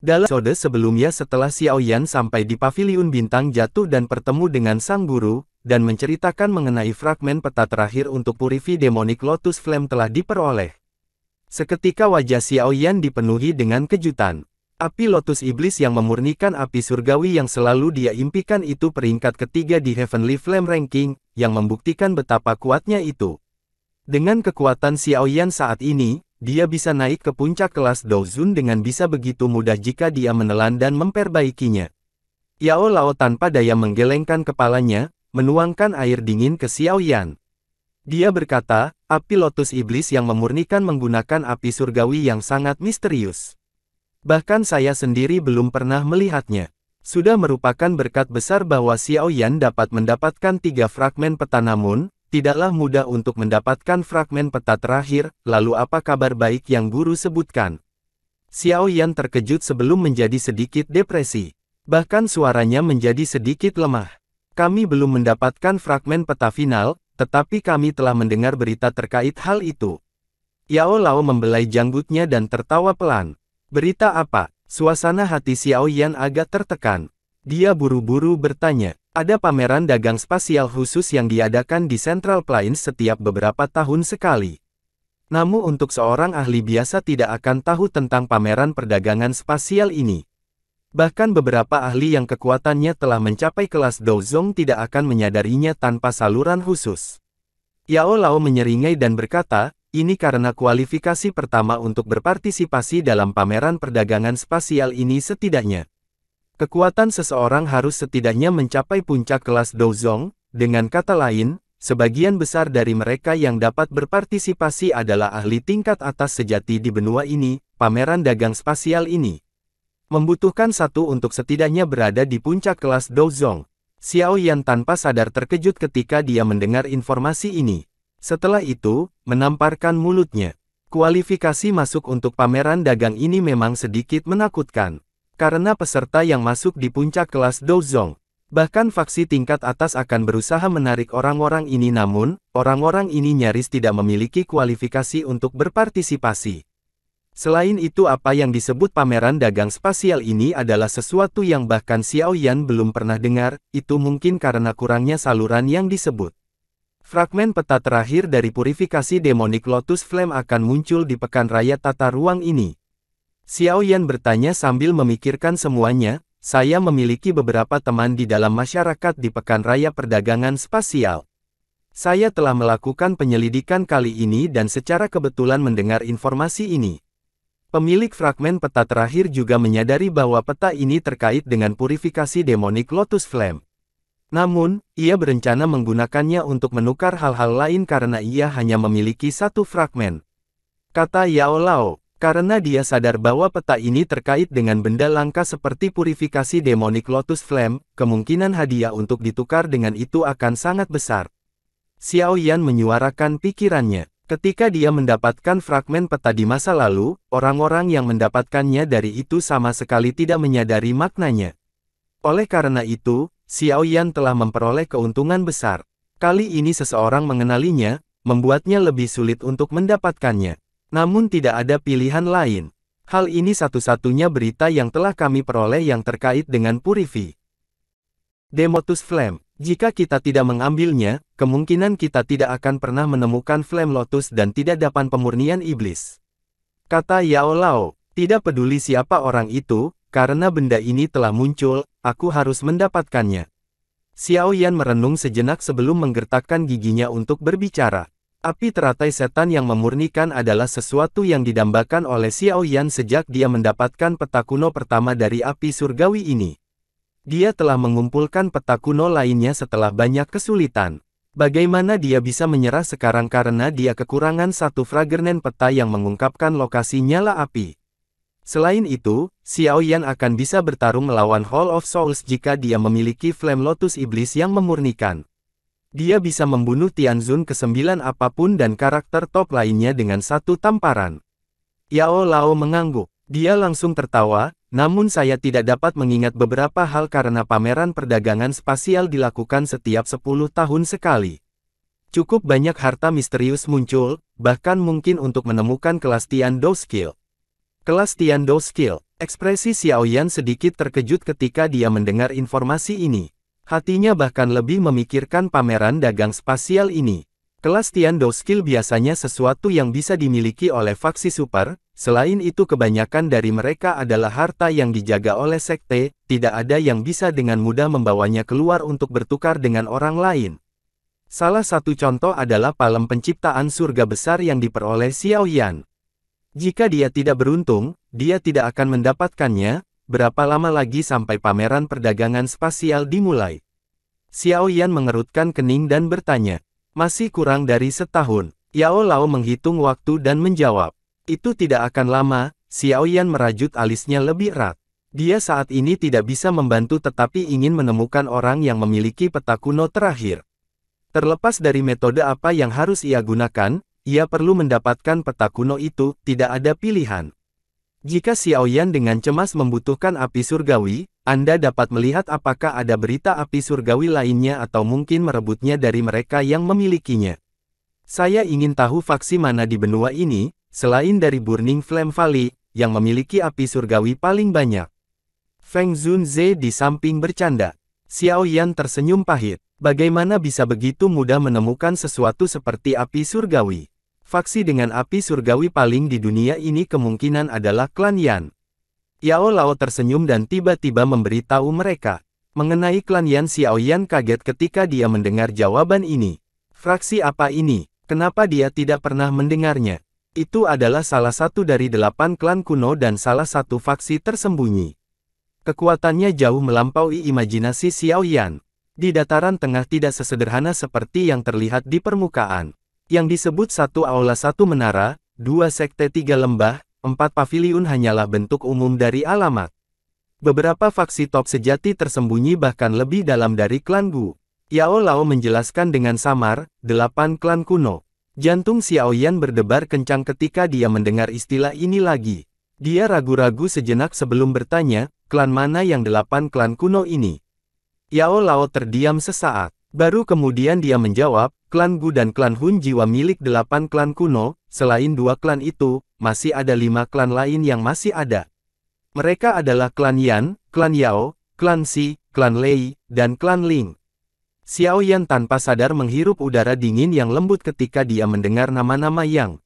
Dalam episode sebelumnya setelah Xiao Yan sampai di Paviliun Bintang Jatuh dan bertemu dengan Sang Guru, dan menceritakan mengenai fragmen peta terakhir untuk Purifi Demonic Lotus Flame telah diperoleh. Seketika wajah Xiao Yan dipenuhi dengan kejutan. Api Lotus Iblis yang memurnikan api surgawi yang selalu dia impikan itu peringkat ketiga di Heavenly Flame Ranking, yang membuktikan betapa kuatnya itu. Dengan kekuatan Xiao Yan saat ini, dia bisa naik ke puncak kelas Douzun dengan bisa begitu mudah jika dia menelan dan memperbaikinya. Yao Lao tanpa daya menggelengkan kepalanya, menuangkan air dingin ke Xiao Yan. Dia berkata, api Lotus Iblis yang memurnikan menggunakan api surgawi yang sangat misterius. Bahkan saya sendiri belum pernah melihatnya. Sudah merupakan berkat besar bahwa Xiao Yan dapat mendapatkan 3 fragmen peta, namun tidaklah mudah untuk mendapatkan fragmen peta terakhir. Lalu apa kabar baik yang guru sebutkan? Xiao Yan terkejut sebelum menjadi sedikit depresi. Bahkan suaranya menjadi sedikit lemah. Kami belum mendapatkan fragmen peta final, tetapi kami telah mendengar berita terkait hal itu. Yao Lao membelai janggutnya dan tertawa pelan. Berita apa? Suasana hati Xiao Yan agak tertekan. Dia buru-buru bertanya. Ada pameran dagang spasial khusus yang diadakan di Central Plains setiap beberapa tahun sekali. Namun untuk seorang ahli biasa tidak akan tahu tentang pameran perdagangan spasial ini. Bahkan beberapa ahli yang kekuatannya telah mencapai kelas Douzong tidak akan menyadarinya tanpa saluran khusus. Yao Lao menyeringai dan berkata, ini karena kualifikasi pertama untuk berpartisipasi dalam pameran perdagangan spasial ini setidaknya. Kekuatan seseorang harus setidaknya mencapai puncak kelas Douzong, dengan kata lain, sebagian besar dari mereka yang dapat berpartisipasi adalah ahli tingkat atas sejati di benua ini. Pameran dagang spasial ini membutuhkan satu untuk setidaknya berada di puncak kelas Douzong. Xiao Yan tanpa sadar terkejut ketika dia mendengar informasi ini. Setelah itu, menamparkan mulutnya. Kualifikasi masuk untuk pameran dagang ini memang sedikit menakutkan. Karena peserta yang masuk di puncak kelas Douzong, bahkan faksi tingkat atas akan berusaha menarik orang-orang ini, namun, orang-orang ini nyaris tidak memiliki kualifikasi untuk berpartisipasi. Selain itu, apa yang disebut pameran dagang spasial ini adalah sesuatu yang bahkan Xiao Yan belum pernah dengar. Itu mungkin karena kurangnya saluran yang disebut. Fragmen peta terakhir dari Purifikasi Demonic Lotus Flame akan muncul di pekan raya tata ruang ini. Xiao Yan bertanya sambil memikirkan semuanya. Saya memiliki beberapa teman di dalam masyarakat di pekan raya perdagangan spasial. Saya telah melakukan penyelidikan kali ini dan secara kebetulan mendengar informasi ini. Pemilik fragmen peta terakhir juga menyadari bahwa peta ini terkait dengan Purifikasi Demonic Lotus Flame. Namun, ia berencana menggunakannya untuk menukar hal-hal lain karena ia hanya memiliki 1 fragmen. Kata Yao Lao. Karena dia sadar bahwa peta ini terkait dengan benda langka seperti Purifikasi Demonic Lotus Flame, kemungkinan hadiah untuk ditukar dengan itu akan sangat besar. Xiao Yan menyuarakan pikirannya. Ketika dia mendapatkan fragmen peta di masa lalu, orang-orang yang mendapatkannya dari itu sama sekali tidak menyadari maknanya. Oleh karena itu, Xiao Yan telah memperoleh keuntungan besar. Kali ini seseorang mengenalinya, membuatnya lebih sulit untuk mendapatkannya. Namun tidak ada pilihan lain. Hal ini satu-satunya berita yang telah kami peroleh yang terkait dengan Purifi Demonic Flame. Jika kita tidak mengambilnya, kemungkinan kita tidak akan pernah menemukan Flame Lotus dan tidak dapat pemurnian iblis. Kata Yao Lao, tidak peduli siapa orang itu, karena benda ini telah muncul, aku harus mendapatkannya. Xiao Yan merenung sejenak sebelum menggertakkan giginya untuk berbicara. Api teratai setan yang memurnikan adalah sesuatu yang didambakan oleh Xiao Yan sejak dia mendapatkan peta kuno pertama dari api surgawi ini. Dia telah mengumpulkan peta kuno lainnya setelah banyak kesulitan. Bagaimana dia bisa menyerah sekarang karena dia kekurangan 1 fragment peta yang mengungkapkan lokasi nyala api. Selain itu, Xiao Yan akan bisa bertarung melawan Hall of Souls jika dia memiliki Flame Lotus Iblis yang memurnikan. Dia bisa membunuh Tianzun ke-9 apapun dan karakter top lainnya dengan 1 tamparan. Yao Lao mengangguk. Dia langsung tertawa, namun saya tidak dapat mengingat beberapa hal karena pameran perdagangan spasial dilakukan setiap 10 tahun sekali. Cukup banyak harta misterius muncul, bahkan mungkin untuk menemukan kelas Tian Dou Skill. Kelas Tiandou Skill. Ekspresi Xiao Yan sedikit terkejut ketika dia mendengar informasi ini. Hatinya bahkan lebih memikirkan pameran dagang spasial ini. Kelas Tiandou Skill biasanya sesuatu yang bisa dimiliki oleh faksi super, selain itu kebanyakan dari mereka adalah harta yang dijaga oleh sekte, tidak ada yang bisa dengan mudah membawanya keluar untuk bertukar dengan orang lain. Salah satu contoh adalah palem penciptaan surga besar yang diperoleh Xiao Yan. Jika dia tidak beruntung, dia tidak akan mendapatkannya. Berapa lama lagi sampai pameran perdagangan spasial dimulai? Xiao Yan mengerutkan kening dan bertanya. Masih kurang dari setahun. Yao Lao menghitung waktu dan menjawab. Itu tidak akan lama. Xiao Yan merajut alisnya lebih erat. Dia saat ini tidak bisa membantu tetapi ingin menemukan orang yang memiliki peta kuno terakhir. Terlepas dari metode apa yang harus ia gunakan, ia perlu mendapatkan peta kuno itu, tidak ada pilihan. Jika Xiao Yan dengan cemas membutuhkan api surgawi, Anda dapat melihat apakah ada berita api surgawi lainnya atau mungkin merebutnya dari mereka yang memilikinya. Saya ingin tahu faksi mana di benua ini, selain dari Burning Flame Valley, yang memiliki api surgawi paling banyak. Feng Zunze di samping bercanda. Xiao Yan tersenyum pahit. Bagaimana bisa begitu mudah menemukan sesuatu seperti api surgawi? Faksi dengan api surgawi paling di dunia ini kemungkinan adalah klan Yan. Yao Lao tersenyum dan tiba-tiba memberitahu mereka. Mengenai klan Yan, Xiao Yan kaget ketika dia mendengar jawaban ini. Fraksi apa ini? Kenapa dia tidak pernah mendengarnya? Itu adalah salah satu dari 8 klan kuno dan salah satu faksi tersembunyi. Kekuatannya jauh melampaui imajinasi Xiao Yan. Di dataran tengah tidak sesederhana seperti yang terlihat di permukaan. Yang disebut 1 aula 1 menara, 2 sekte 3 lembah, 4 paviliun hanyalah bentuk umum dari alamat. Beberapa faksi top sejati tersembunyi bahkan lebih dalam dari klan Gu. Yao Lao menjelaskan dengan samar, 8 klan kuno. Jantung Xiao Yan berdebar kencang ketika dia mendengar istilah ini lagi. Dia ragu-ragu sejenak sebelum bertanya, klan mana yang 8 klan kuno ini? Yao Lao terdiam sesaat. Baru kemudian dia menjawab, klan Gu dan klan Hun jiwa milik 8 klan kuno. Selain 2 klan itu, masih ada 5 klan lain yang masih ada. Mereka adalah klan Yan, klan Yao, klan Si, klan Lei, dan klan Ling. Xiao Yan tanpa sadar menghirup udara dingin yang lembut ketika dia mendengar nama-nama yang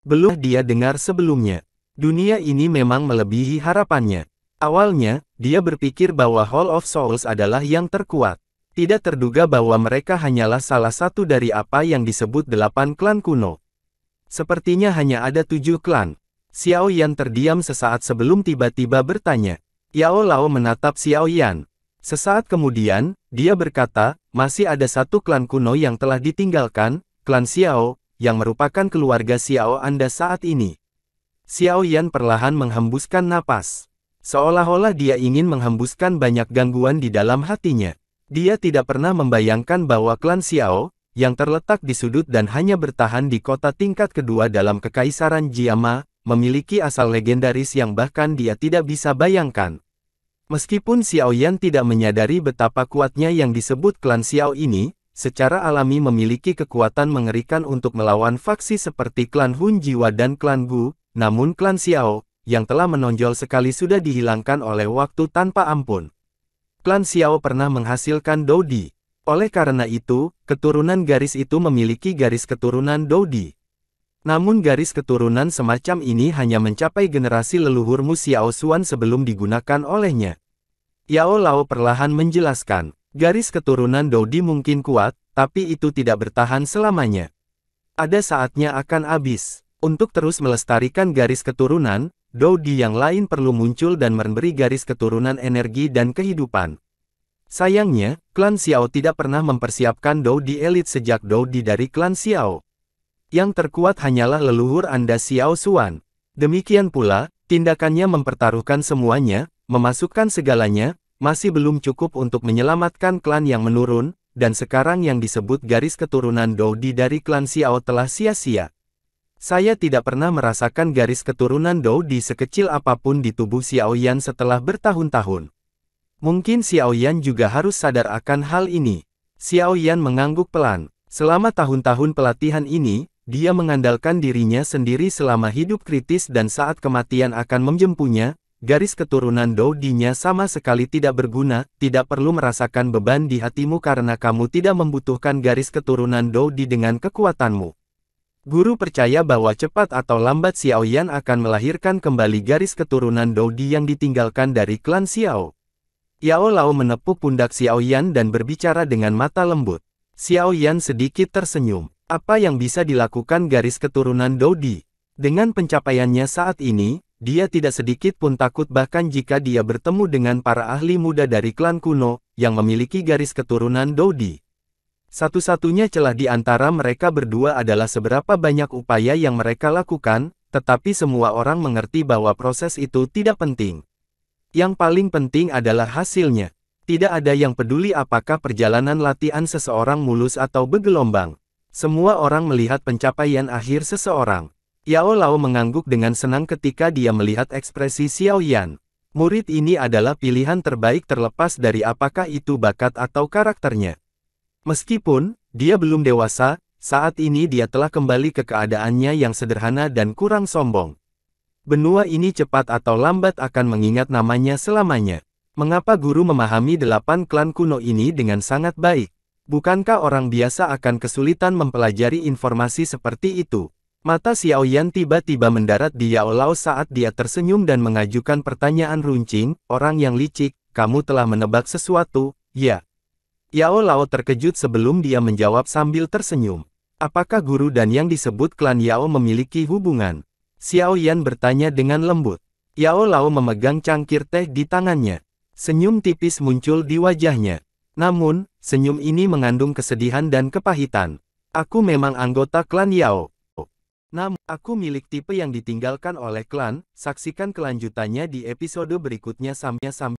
belum dia dengar sebelumnya. Dunia ini memang melebihi harapannya. Awalnya, dia berpikir bahwa Hall of Souls adalah yang terkuat. Tidak terduga bahwa mereka hanyalah salah satu dari apa yang disebut 8 klan kuno. Sepertinya hanya ada 7 klan. Xiao Yan terdiam sesaat sebelum tiba-tiba bertanya. Yao Lao menatap Xiao Yan. Sesaat kemudian, dia berkata, masih ada 1 klan kuno yang telah ditinggalkan, klan Xiao, yang merupakan keluarga Xiao Anda saat ini. Xiao Yan perlahan menghembuskan napas. Seolah-olah dia ingin menghembuskan banyak gangguan di dalam hatinya. Dia tidak pernah membayangkan bahwa klan Xiao, yang terletak di sudut dan hanya bertahan di kota tingkat kedua dalam Kekaisaran Jiama, memiliki asal legendaris yang bahkan dia tidak bisa bayangkan. Meskipun Xiao Yan tidak menyadari betapa kuatnya yang disebut klan Xiao ini, secara alami memiliki kekuatan mengerikan untuk melawan faksi seperti klan Hun Jiwa dan klan Gu, namun klan Xiao, yang telah menonjol sekali sudah dihilangkan oleh waktu tanpa ampun. Klan Xiao pernah menghasilkan Doudi. Oleh karena itu, keturunan garis itu memiliki garis keturunan Doudi. Namun garis keturunan semacam ini hanya mencapai generasi leluhurmu Xiao Xuan sebelum digunakan olehnya. Yao Lao perlahan menjelaskan, garis keturunan Doudi mungkin kuat, tapi itu tidak bertahan selamanya. Ada saatnya akan habis. Untuk terus melestarikan garis keturunan, Doudi yang lain perlu muncul dan memberi garis keturunan energi dan kehidupan. Sayangnya, klan Xiao tidak pernah mempersiapkan Doudi elit sejak Doudi dari klan Xiao. Yang terkuat hanyalah leluhur Anda Xiao Xuan. Demikian pula, tindakannya mempertaruhkan semuanya, memasukkan segalanya, masih belum cukup untuk menyelamatkan klan yang menurun, dan sekarang yang disebut garis keturunan Doudi dari klan Xiao telah sia-sia. Saya tidak pernah merasakan garis keturunan Doudi sekecil apapun di tubuh Xiao Yan setelah bertahun-tahun. Mungkin Xiao Yan juga harus sadar akan hal ini. Xiao Yan mengangguk pelan. Selama tahun-tahun pelatihan ini, Dia mengandalkan dirinya sendiri selama hidup kritis dan saat kematian akan menjempunya, garis keturunan Dou-Di-nya sama sekali tidak berguna, tidak perlu merasakan beban di hatimu karena kamu tidak membutuhkan garis keturunan Dou-Di dengan kekuatanmu. Guru percaya bahwa cepat atau lambat Xiao Yan akan melahirkan kembali garis keturunan Dou-Di yang ditinggalkan dari klan Xiao. Yao Lao menepuk pundak Xiao Yan dan berbicara dengan mata lembut. Xiao Yan sedikit tersenyum. Apa yang bisa dilakukan garis keturunan Dou-Di? Dengan pencapaiannya saat ini, dia tidak sedikit pun takut bahkan jika dia bertemu dengan para ahli muda dari klan kuno, yang memiliki garis keturunan Dou-Di. Satu-satunya celah di antara mereka berdua adalah seberapa banyak upaya yang mereka lakukan, tetapi semua orang mengerti bahwa proses itu tidak penting. Yang paling penting adalah hasilnya. Tidak ada yang peduli apakah perjalanan latihan seseorang mulus atau bergelombang. Semua orang melihat pencapaian akhir seseorang. Yao Lao mengangguk dengan senang ketika dia melihat ekspresi Xiao Yan. Murid ini adalah pilihan terbaik terlepas dari apakah itu bakat atau karakternya. Meskipun dia belum dewasa, saat ini dia telah kembali ke keadaannya yang sederhana dan kurang sombong. Benua ini cepat atau lambat akan mengingat namanya selamanya. Mengapa guru memahami 8 klan kuno ini dengan sangat baik? Bukankah orang biasa akan kesulitan mempelajari informasi seperti itu? Mata Xiao Yan tiba-tiba mendarat di Yao Lao saat dia tersenyum dan mengajukan pertanyaan runcing, orang yang licik, kamu telah menebak sesuatu, ya? Yao Lao terkejut sebelum dia menjawab sambil tersenyum. Apakah guru dan yang disebut klan Yao memiliki hubungan? Xiao Yan bertanya dengan lembut. Yao Lao memegang cangkir teh di tangannya. Senyum tipis muncul di wajahnya. Namun, senyum ini mengandung kesedihan dan kepahitan. Aku memang anggota klan Yao. Namun, aku milik tipe yang ditinggalkan oleh klan. Saksikan kelanjutannya di episode berikutnya. Sampai